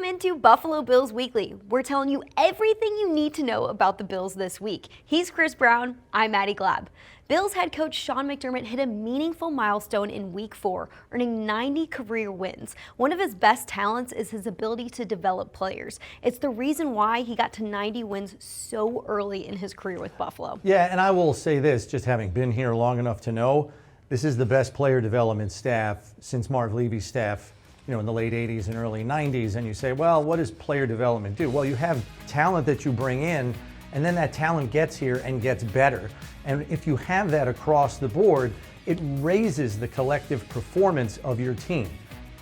Welcome into Buffalo Bills Weekly. We're telling you everything you need to know about the Bills this week. He's Chris Brown, I'm Maddy Glab. Bills head coach Sean McDermott hit a meaningful milestone in Week 4, earning 90 career wins. One of his best talents is his ability to develop players. It's the reason why he got to 90 wins so early in his career with Buffalo. Yeah, and I will say this, just having been here long enough to know, this is the best player development staff since Marv Levy's staff, in the late 80s and early 90s. And you say, well, what does player development do? Well, you have talent that you bring in, and then that talent gets here and gets better. And if you have that across the board, it raises the collective performance of your team.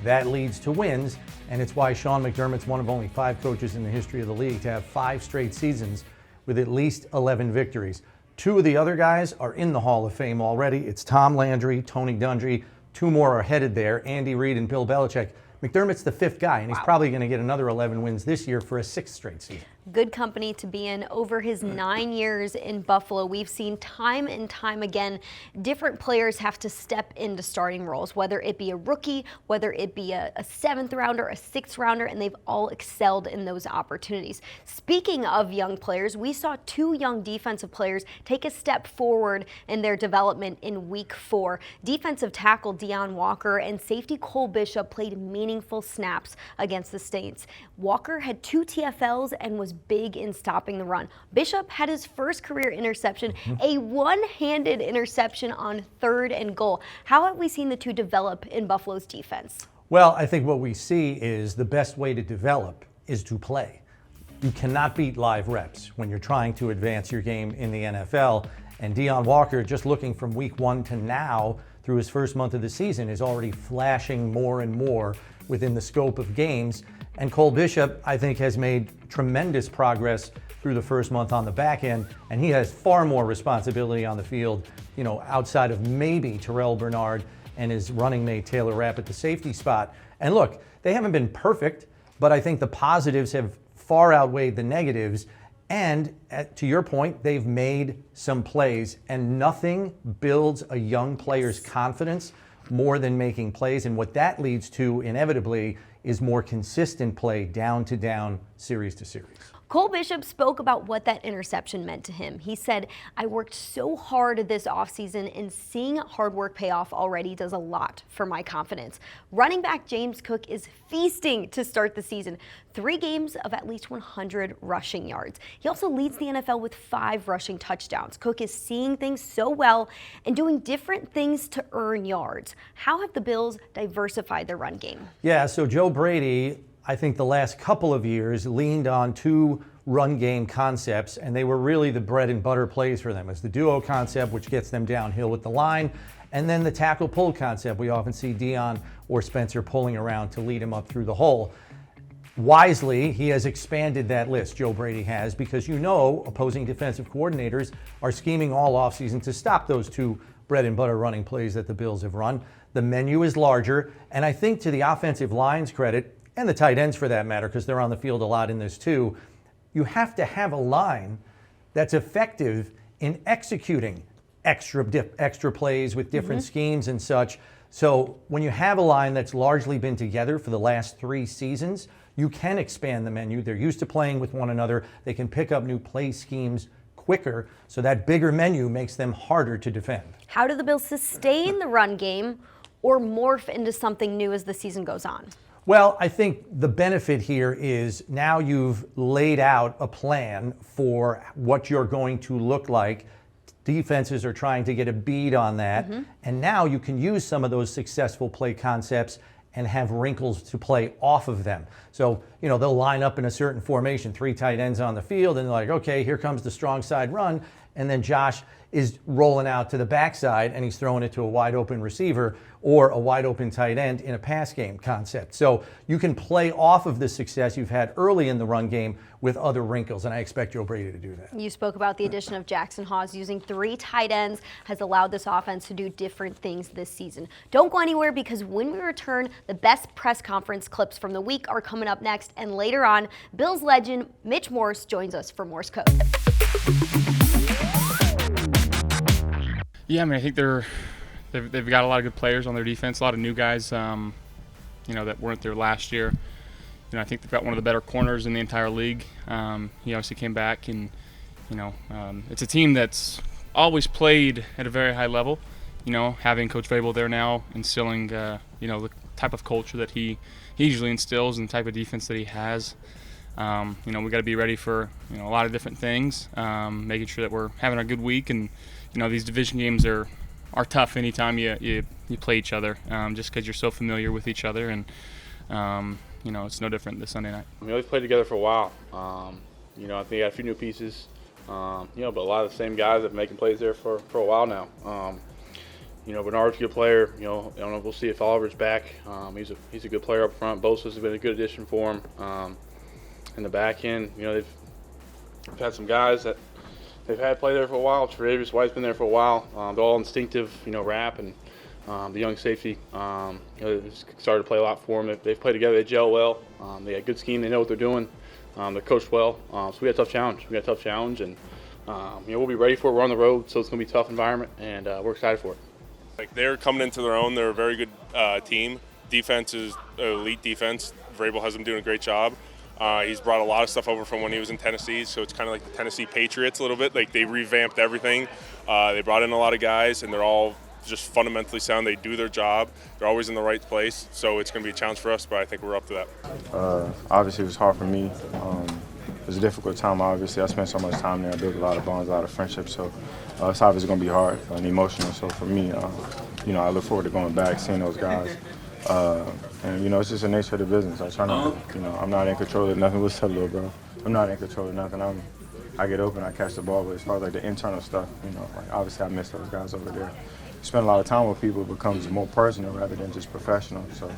That leads to wins, and it's why Sean McDermott's one of only 5 coaches in the history of the league to have 5 straight seasons with at least 11 victories. 2 of the other guys are in the Hall of Fame already. It's Tom Landry, Tony Dungy. 2 more are headed there, Andy Reid and Bill Belichick. McDermott's the 5th guy, and he's probably going to get another 11 wins this year for a 6th straight season. Good company to be in. Over his 9 years in Buffalo, we've seen time and time again, different players have to step into starting roles, whether it be a rookie, whether it be a 7th rounder, a 6th rounder, and they've all excelled in those opportunities. Speaking of young players, we saw 2 young defensive players take a step forward in their development in Week 4. Defensive tackle Deon Walker and safety Cole Bishop played meaningful snaps against the Saints. Walker had 2 TFLs and was big in stopping the run. Bishop had his first career interception, a one-handed interception on 3rd and goal. How have we seen the 2 develop in Buffalo's defense? Well, I think what we see is the best way to develop is to play. You cannot beat live reps when you're trying to advance your game in the NFL. And Deon Walker, just looking from Week 1 to now, through his first month of the season, is already flashing more and more within the scope of games. And Cole Bishop, I think, has made tremendous progress through the first month on the back end, and he has far more responsibility on the field, outside of maybe Terrell Bernard and his running mate Taylor Rapp at the safety spot. And look, they haven't been perfect, but I think the positives have far outweighed the negatives. And to your point, they've made some plays, and nothing builds a young player's confidence more than making plays. And what that leads to, inevitably, is more consistent play down to down, series to series. Cole Bishop spoke about what that interception meant to him. He said, I worked so hard this offseason, and seeing hard work pay off already does a lot for my confidence. Running back James Cook is feasting to start the season. 3 games of at least 100 rushing yards. He also leads the NFL with 5 rushing touchdowns. Cook is seeing things so well and doing different things to earn yards. How have the Bills diversified their run game? Yeah, so Joe Brady, I think the last couple of years, leaned on 2 run game concepts, and they were really the bread and butter plays for them. It's the duo concept, which gets them downhill with the line, and then the tackle pull concept. We often see Deon or Spencer pulling around to lead him up through the hole. Wisely, he has expanded that list, Joe Brady has, because opposing defensive coordinators are scheming all offseason to stop those 2 bread and butter running plays that the Bills have run. The menu is larger, and I think to the offensive line's credit, and the tight ends for that matter, because they're on the field a lot in this too, you have to have a line that's effective in executing extra plays with different schemes and such. So when you have a line that's largely been together for the last 3 seasons, you can expand the menu. They're used to playing with one another. They can pick up new play schemes quicker, so that bigger menu makes them harder to defend. How do the Bills sustain the run game or morph into something new as the season goes on? Well, I think the benefit here is now you've laid out a plan for what you're going to look like. Defenses are trying to get a bead on that. And now you can use some of those successful play concepts and have wrinkles to play off of them. So, they'll line up in a certain formation, 3 tight ends on the field, and they're like, okay, here comes the strong side run. And then Josh is rolling out to the backside and he's throwing it to a wide open receiver or a wide open tight end in a pass game concept. So you can play off of the success you've had early in the run game with other wrinkles, and I expect Joe Brady to do that. You spoke about the addition of Jackson Hawes. Using 3 tight ends has allowed this offense to do different things this season. Don't go anywhere, because when we return, the best press conference clips from the week are coming up next, and later on, Bills legend Mitch Morse joins us for Morse Code. Yeah, I think they've got a lot of good players on their defense, a lot of new guys, that weren't there last year. I think they've got one of the better corners in the entire league. He obviously came back, and it's a team that's always played at a very high level. Having Coach Vrabel there now, instilling the type of culture that he usually instills and the type of defense that he has. We got to be ready for a lot of different things, making sure that we're having a good week. And these division games are tough anytime you play each other, just because you're so familiar with each other. And it's no different this Sunday night. We've played together for a while. I think we got a few new pieces, but a lot of the same guys have been making plays there for a while now. Bernard's a good player. I don't know if we'll see if Oliver's back. He's a good player up front. Bosa's been a good addition for him. In the back end, they've had some guys that they've had play there for a while. Travis White's been there for a while. They're all instinctive, rap, and the young safety, they've started to play a lot for them. They've played together. They gel well. They got a good scheme. They know what they're doing. They're coached well. So we got a tough challenge. And we'll be ready for it. We're on the road, so it's going to be a tough environment, and we're excited for it. They're coming into their own. They're a very good team. Defense is elite defense. Vrabel has them doing a great job. He's brought a lot of stuff over from when he was in Tennessee, so it's kind of like the Tennessee Patriots a little bit. They revamped everything. They brought in a lot of guys, and they're all just fundamentally sound. They do their job. They're always in the right place, so it's going to be a challenge for us, but I think we're up to that. Obviously, it was hard for me. It was a difficult time, obviously. I spent so much time there. I built a lot of bonds, a lot of friendships, so it's obviously going to be hard and emotional. So for me, I look forward to going back, seeing those guys. And it's just the nature of the business. I try not to, I'm not in control of nothing. What's up, little bro? I'm not in control of nothing. I get open, I catch the ball, but as far as the internal stuff, obviously I miss those guys over there. Spend a lot of time with people, it becomes more personal rather than just professional. So.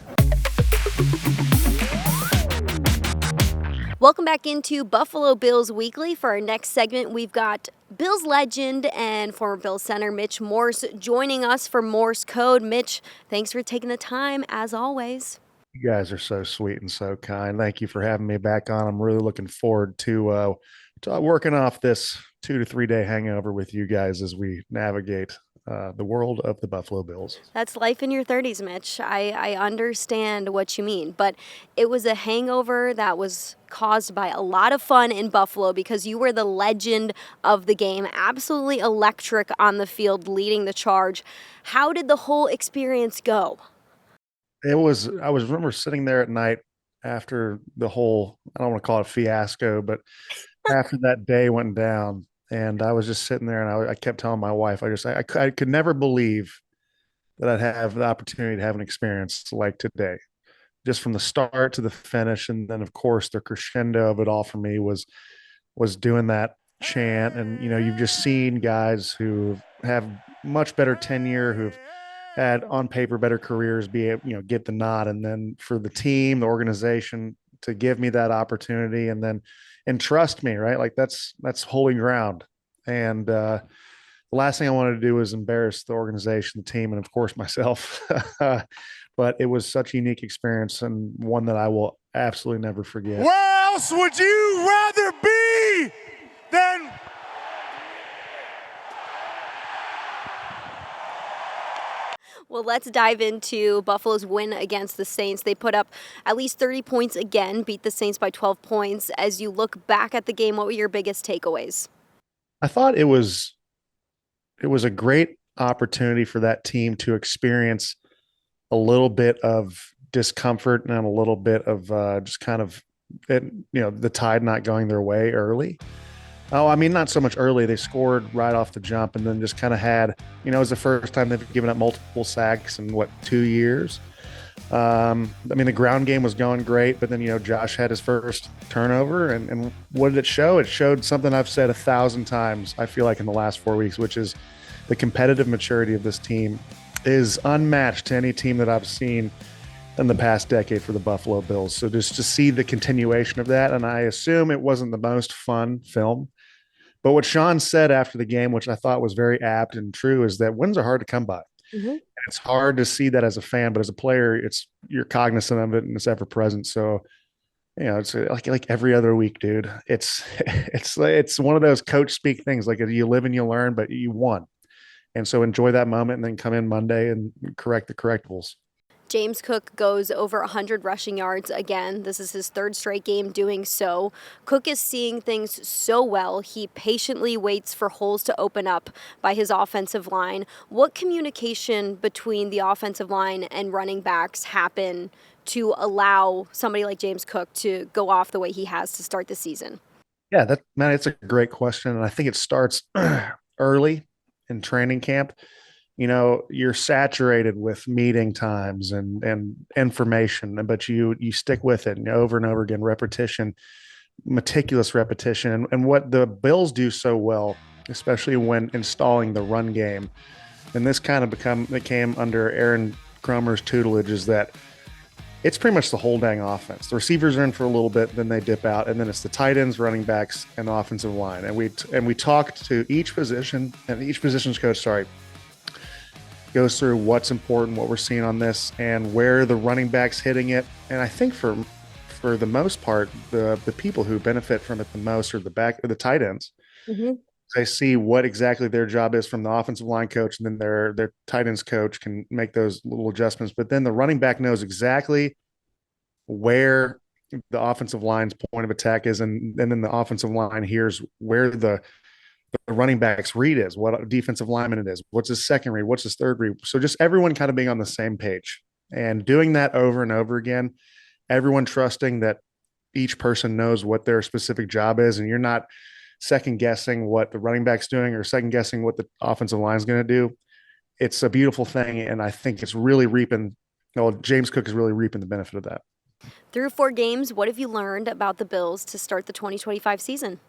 Welcome back into Buffalo Bills Weekly. For our next segment, we've got Bills legend and former Bills center Mitch Morse joining us for Morse Code. Mitch, thanks for taking the time, as always. You guys are so sweet and so kind. Thank you for having me back on. I'm really looking forward to working off this 2 to 3 day hangover with you guys as we navigate the world of the Buffalo Bills. That's life in your 30s, Mitch. I understand what you mean, but it was a hangover that was caused by a lot of fun in Buffalo because you were the legend of the game, absolutely electric on the field, leading the charge. How did the whole experience go? I remember sitting there at night after the whole, I don't want to call it a fiasco, but after that day went down, and I was just sitting there, and I kept telling my wife, I could never believe that I'd have the opportunity to have an experience like today, just from the start to the finish. And then, of course, the crescendo of it all for me was doing that chant. And, you've just seen guys who have much better tenure, who've had on paper better careers, get the nod. And then for the team, the organization to give me that opportunity and trust me, right? Like that's holy ground. And the last thing I wanted to do was embarrass the organization, the team, and of course myself. But it was such a unique experience and one that I will absolutely never forget. Where else would you rather be than Well, let's dive into Buffalo's win against the Saints. They put up at least 30 points again, beat the Saints by 12 points. As you look back at the game, what were your biggest takeaways? I thought it was a great opportunity for that team to experience a little bit of discomfort and a little bit of just kind of, the tide not going their way early. Oh, I mean, not so much early. They scored right off the jump and then just kind of had, it was the first time they've given up multiple sacks in 2 years. The ground game was going great, but then, Josh had his first turnover. And what did it show? It showed something I've said 1,000 times, I feel like, in the last 4 weeks, which is the competitive maturity of this team is unmatched to any team that I've seen in the past decade for the Buffalo Bills. So just to see the continuation of that, and I assume it wasn't the most fun film, but what Sean said after the game, which I thought was very apt and true, is that wins are hard to come by. Mm-hmm. And it's hard to see that as a fan, but as a player, you're cognizant of it and it's ever present. So, it's like every other week, dude. It's one of those coach speak things, like you live and you learn, but you won. And so enjoy that moment and then come in Monday and correct the correctables. James Cook goes over 100 rushing yards again. This is his third straight game doing so. Cook is seeing things so well. He patiently waits for holes to open up by his offensive line. What communication between the offensive line and running backs happen to allow somebody like James Cook to go off the way he has to start the season? Yeah, man, it's a great question. And I think it starts early in training camp. You know, you're saturated with meeting times and information, but you stick with it over and over again, repetition, meticulous repetition. And what the Bills do so well, especially when installing the run game, and this kind of became under Aaron Cromer's tutelage, is that it's pretty much the whole dang offense. The receivers are in for a little bit, then they dip out, and then it's the tight ends, running backs, and the offensive line. And we talked to each position, and each position's coach, goes through what's important, what we're seeing on this, and where the running back's hitting it. And I think for the most part, the people who benefit from it the most are the tight ends. Mm-hmm. They see what exactly their job is from the offensive line coach, and then their tight ends coach can make those little adjustments. But then the running back knows exactly where the offensive line's point of attack is, and then the offensive line hears where the running back's read is, what defensive lineman it is, what's his second read, what's his third read. So just everyone kind of being on the same page and doing that over and over again, everyone trusting that each person knows what their specific job is, and you're not second guessing what the running back's doing or second guessing what the offensive line is going to do. It's a beautiful thing, and I think it's really James Cook is really reaping the benefit of that. Through 4 games, what have you learned about the Bills to start the 2025 season?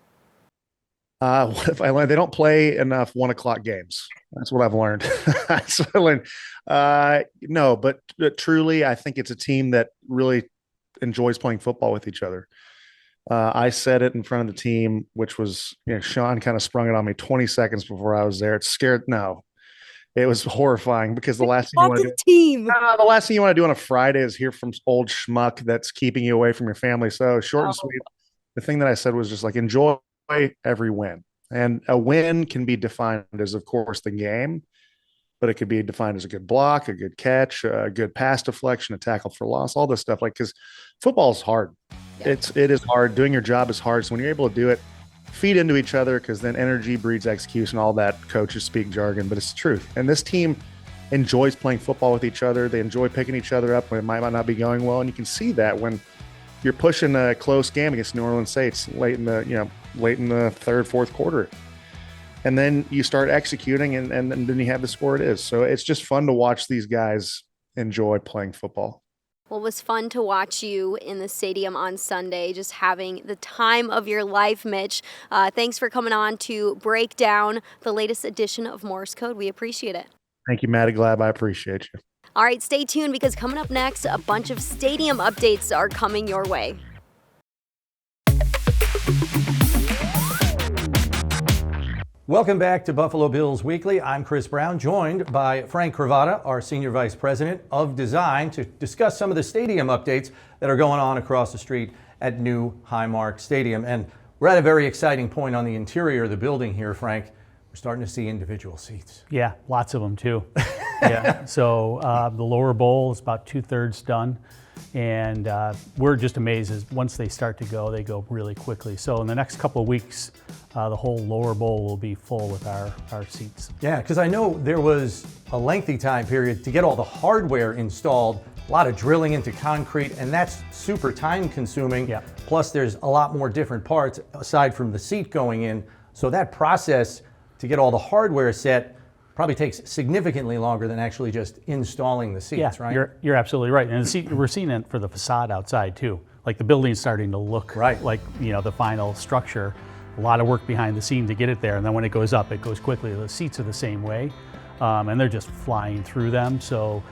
What if I learned? They don't play enough 1:00 games. That's what I've learned. That's what I learned. No, but truly, I think it's a team that really enjoys playing football with each other. I said it in front of the team, which was, Sean kind of sprung it on me 20 seconds before I was there. It scared. No, it was horrifying because the last thing you want to do on a Friday is hear from old schmuck that's keeping you away from your family. So short and sweet. The thing that I said was just like, enjoy every win. And a win can be defined as, of course, the game, but it could be defined as a good block, a good catch, a good pass deflection, a tackle for loss, all this stuff. Like, because football is hard. Yeah. It is hard. Doing your job is hard. So when you're able to do it, feed into each other, because then energy breeds execution, all that coaches speak jargon, but it's the truth. And this team enjoys playing football with each other. They enjoy picking each other up when it might not be going well. And you can see that when you're pushing a close game against New Orleans Saints late in the third, fourth quarter. And then you start executing, and then you have the score it is. So it's just fun to watch these guys enjoy playing football. Well, it was fun to watch you in the stadium on Sunday, just having the time of your life, Mitch. Thanks for coming on to break down the latest edition of Morse Code. We appreciate it. Thank you, Maddy. Glab. I appreciate you. All right, stay tuned, because coming up next, a bunch of stadium updates are coming your way. Welcome back to Buffalo Bills Weekly. I'm Chris Brown, joined by Frank Cravotta, our Senior Vice President of Design, to discuss some of the stadium updates that are going on across the street at new Highmark Stadium. And we're at a very exciting point on the interior of the building here, Frank. We're starting to see individual seats. Yeah, lots of them too. Yeah, so the lower bowl is about 2/3 done. And we're just amazed as once they start to go, they go really quickly. So in the next couple of weeks, the whole lower bowl will be full with our seats. Yeah, because I know there was a lengthy time period to get all the hardware installed, a lot of drilling into concrete, and that's super time consuming. Yeah. Plus there's a lot more different parts aside from the seat going in. So that process to get all the hardware set probably takes significantly longer than actually just installing the seats, right? You're absolutely right. And we're seeing it for the facade outside too. Like the building's starting to look like the final structure. A lot of work behind the scene to get it there, and then when it goes up, it goes quickly. The seats are the same way, and they're just flying through them. So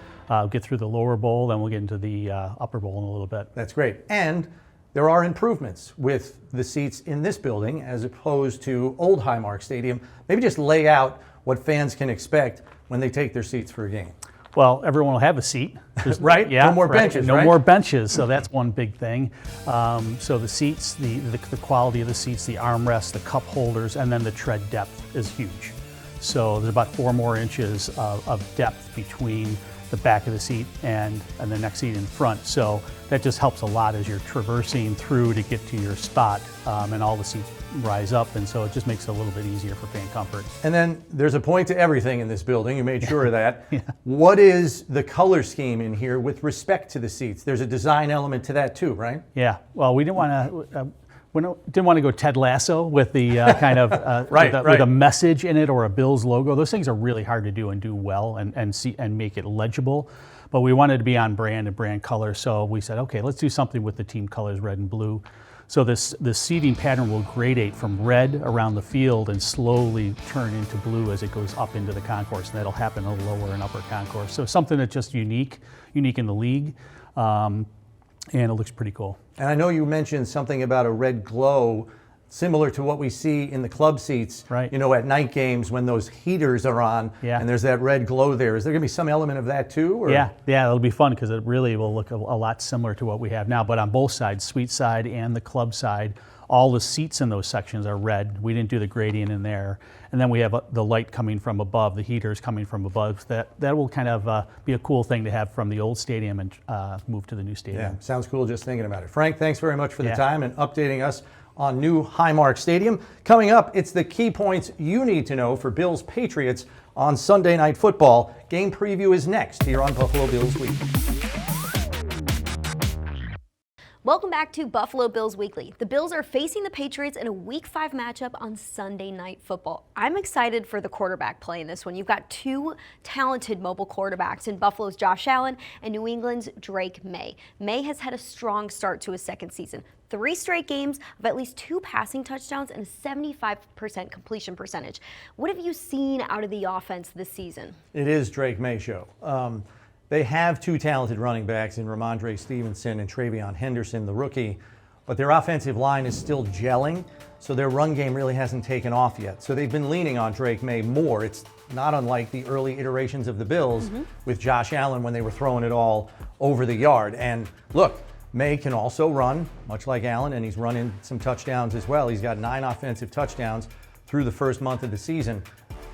get through the lower bowl, then we'll get into the upper bowl in a little bit. That's great. And there are improvements with the seats in this building as opposed to old Highmark Stadium. Maybe just lay out what fans can expect when they take their seats for a game. Well, everyone will have a seat. Right? Yeah. No more benches, No right? more benches, so that's one big thing. So the seats, the quality of the seats, the armrests, the cup holders, and then the tread depth is huge. So there's about 4 more inches of depth between the back of the seat and the next seat in front. So that just helps a lot as you're traversing through to get to your spot, and all the seats rise up, and so it just makes it a little bit easier for fan comfort. And then there's a point to everything in this building. You made sure of that. What is the color scheme in here with respect to the seats? There's a design element to that too, right? Yeah. Well, we didn't want to go Ted Lasso with the kind of with a message in it or a Bills logo. Those things are really hard to do and do well and make it legible. But we wanted to be on brand and brand color, so we said, okay, let's do something with the team colors, red and blue. So the seating pattern will gradate from red around the field and slowly turn into blue as it goes up into the concourse. And that'll happen in the lower and upper concourse. So something that's just unique in the league, and it looks pretty cool. And I know you mentioned something about a red glow, similar to what we see in the club seats, right? At night games when those heaters are on, and there's that red glow there. Is there going to be some element of that too? Or? Yeah, it'll be fun because it really will look a lot similar to what we have now, but on both sides, suite side and the club side, all the seats in those sections are red. We didn't do the gradient in there. And then we have the light coming from above, the heaters coming from above. That will kind of be a cool thing to have from the old stadium and move to the new stadium. Yeah, sounds cool just thinking about it. Frank, thanks very much for the time and updating us on new Highmark Stadium. Coming up, it's the key points you need to know for Bills Patriots on Sunday Night Football. Game preview is next here on Buffalo Bills Weekly. Welcome back to Buffalo Bills Weekly. The Bills are facing the Patriots in a Week 5 matchup on Sunday Night Football. I'm excited for the quarterback play in this one. You've got two talented mobile quarterbacks in Buffalo's Josh Allen and New England's Drake May. May has had a strong start to his second season. 3 straight games of at least 2 passing touchdowns and a 75% completion percentage. What have you seen out of the offense this season? It is Drake May show. They have 2 talented running backs in Ramondre Stevenson and Travion Henderson, the rookie, but their offensive line is still gelling, so their run game really hasn't taken off yet. So they've been leaning on Drake May more. It's not unlike the early iterations of the Bills with Josh Allen when they were throwing it all over the yard. And look, May can also run, much like Allen, and he's running some touchdowns as well. He's got 9 offensive touchdowns through the first month of the season.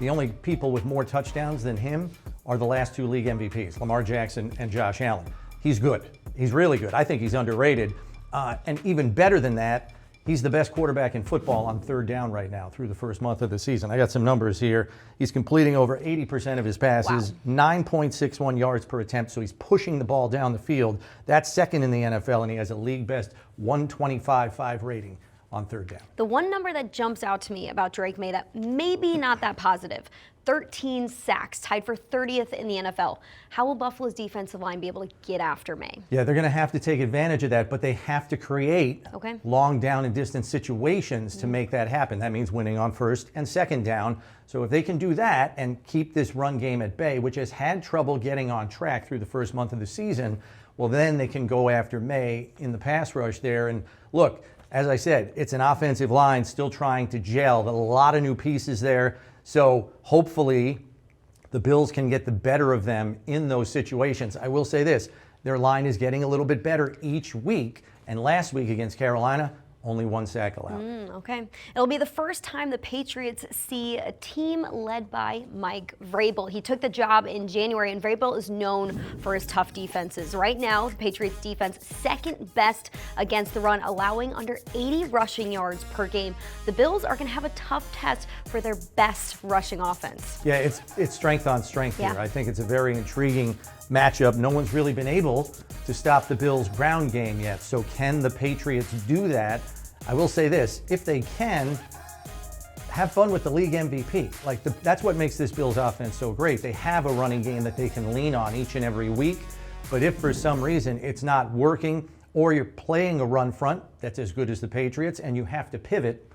The only people with more touchdowns than him are the last 2 league MVPs, Lamar Jackson and Josh Allen. He's good. He's really good. I think he's underrated. And even better than that, he's the best quarterback in football on third down right now through the first month of the season. I got some numbers here. He's completing over 80% of his passes, 9.61 yards per attempt, so he's pushing the ball down the field. That's second in the NFL, and he has a league best 125.5 rating on third down. The one number that jumps out to me about Drake May that maybe not that positive, 13 sacks, tied for 30th in the NFL. How will Buffalo's defensive line be able to get after May? Yeah, they're going to have to take advantage of that, but they have to create long down and distance situations to make that happen. That means winning on first and second down. So if they can do that and keep this run game at bay, which has had trouble getting on track through the first month of the season, well, then they can go after May in the pass rush there. And look, as I said, it's an offensive line still trying to gel. A lot of new pieces there. So hopefully the Bills can get the better of them in those situations. I will say this, their line is getting a little bit better each week. And last week against Carolina, only 1 sack allowed. Okay. It'll be the first time the Patriots see a team led by Mike Vrabel. He took the job in January, and Vrabel is known for his tough defenses. Right now, the Patriots defense second best against the run, allowing under 80 rushing yards per game. The Bills are going to have a tough test for their best rushing offense. Yeah, it's strength on strength here. I think it's a very intriguing matchup. No one's really been able to stop the Bills' ground game yet. So can the Patriots do that? I will say this, if they can, have fun with the league MVP. That's what makes this Bills offense so great. They have a running game that they can lean on each and every week. But if for some reason it's not working, or you're playing a run front that's as good as the Patriots and you have to pivot,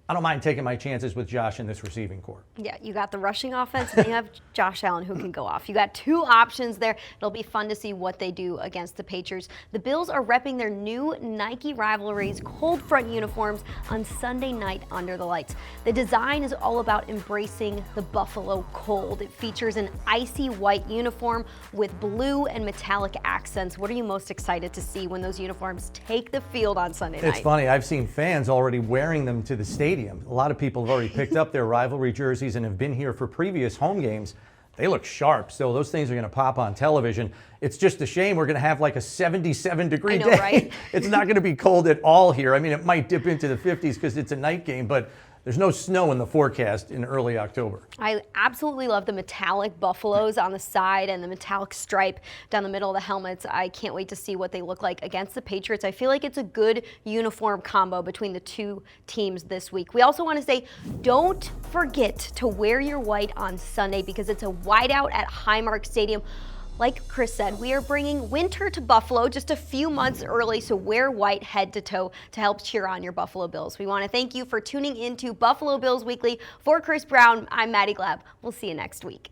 I don't mind taking my chances with Josh in this receiving corps. Yeah, you got the rushing offense, and then you have Josh Allen who can go off. You got 2 options there. It'll be fun to see what they do against the Patriots. The Bills are repping their new Nike Rivalries cold front uniforms on Sunday night under the lights. The design is all about embracing the Buffalo cold. It features an icy white uniform with blue and metallic accents. What are you most excited to see when those uniforms take the field on Sunday night? It's funny, I've seen fans already wearing them to the stadium. A lot of people have already picked up their rivalry jerseys and have been here for previous home games. they look sharp. So those things are going to pop on television. It's just a shame we're going to have like a 77-degree day. Right? It's not going to be cold at all here. I mean, it might dip into the 50s because it's a night game, but there's no snow in the forecast in early October. I absolutely love the metallic buffaloes on the side and the metallic stripe down the middle of the helmets. I can't wait to see what they look like against the Patriots. I feel like it's a good uniform combo between the two teams this week. We also want to say, don't forget to wear your white on Sunday because it's a whiteout at Highmark Stadium. Like Chris said, we are bringing winter to Buffalo just a few months early, so wear white head to toe to help cheer on your Buffalo Bills. We want to thank you for tuning in to Buffalo Bills Weekly. For Chris Brown, I'm Maddy Glab. We'll see you next week.